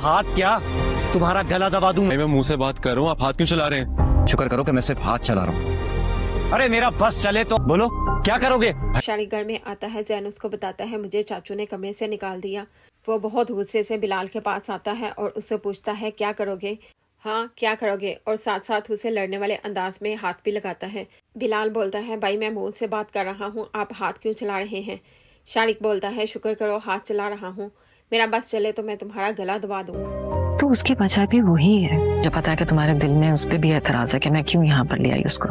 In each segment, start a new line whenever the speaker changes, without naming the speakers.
हाथ क्या तुम्हारा गला दबा दूं।
मैं मुंह से बात कर रहा हूँ, आप हाथ क्यों चला रहे हैं?
शुक्र करो कि मैं सिर्फ हाथ चला रहा हूँ। अरे मेरा बस चले तो बोलो क्या करोगे।
शारिक घर में आता है, जैन उसको बताता है मुझे चाचू ने कमरे से निकाल दिया। वो बहुत गुस्से से बिलाल के पास आता है और उससे पूछता है क्या करोगे, हाँ क्या करोगे, और साथ साथ उसे लड़ने वाले अंदाज में हाथ भी लगाता है। बिलाल बोलता है भाई मैं मुंह से बात कर रहा हूँ, आप हाथ क्यों चला रहे हैं। शारिक बोलता है शुक्र करो हाथ चला रहा हूँ, मेरा बस चले तो मैं तुम्हारा गला दबा दूँ।
तो उसकी वजह भी वही है जो पता है कि तुम्हारे दिल में उस पर भी एतराज है कि मैं क्यों यहाँ पर ले आई उसको।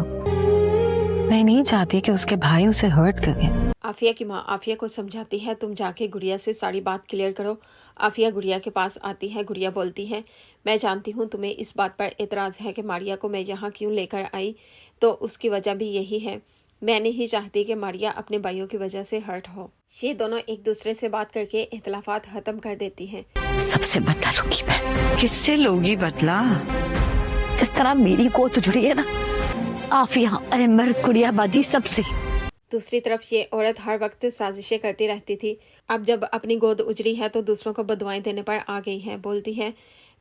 मैं नहीं चाहती कि उसके भाई उसे हर्ट करें।
आफिया की माँ आफिया को समझाती है तुम जाके गुड़िया से सारी बात क्लियर करो। आफिया गुड़िया के पास आती है। गुड़िया बोलती है मैं जानती हूँ तुम्हें इस बात पर एतराज़ है कि मारिया को मैं यहाँ क्यों लेकर आई, तो उसकी वजह भी यही है। मैं नहीं चाहती कि मारिया अपने भाइयों की वजह से हर्ट हो। ये दोनों एक दूसरे से बात करके इख्तिलाफात खत्म कर देती हैं।
सबसे बदला लूंगी मैं।
किससे लोगी बदला?
जिस तरह मेरी गोद जुड़ी है ना, आफिया, अहमर, गुड़िया बाजी सबसे।
दूसरी तरफ ये औरत हर वक्त साजिशें करती रहती थी। अब जब अपनी गोद उजड़ी है तो दूसरों को बदुआएं देने पर आ गई है। बोलती है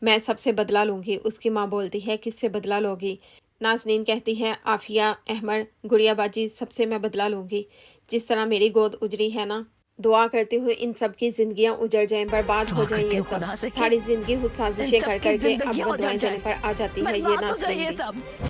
मैं सबसे बदला लूंगी। उसकी माँ बोलती है किससे बदला लोगी। नाज़नीन कहती है आफिया, अहमर, गुड़िया बाजी सबसे मैं बदला लूंगी। जिस तरह मेरी गोद उजड़ी है ना, दुआ करती हूँ इन सब की जिंदगियां उजड़ जाएं, बर्बाद हो जाएं। ये सब सारी जिंदगी खुद साजिशें कर करके अब बदुआएं देने पर आ जाती है ये नाज़नीन।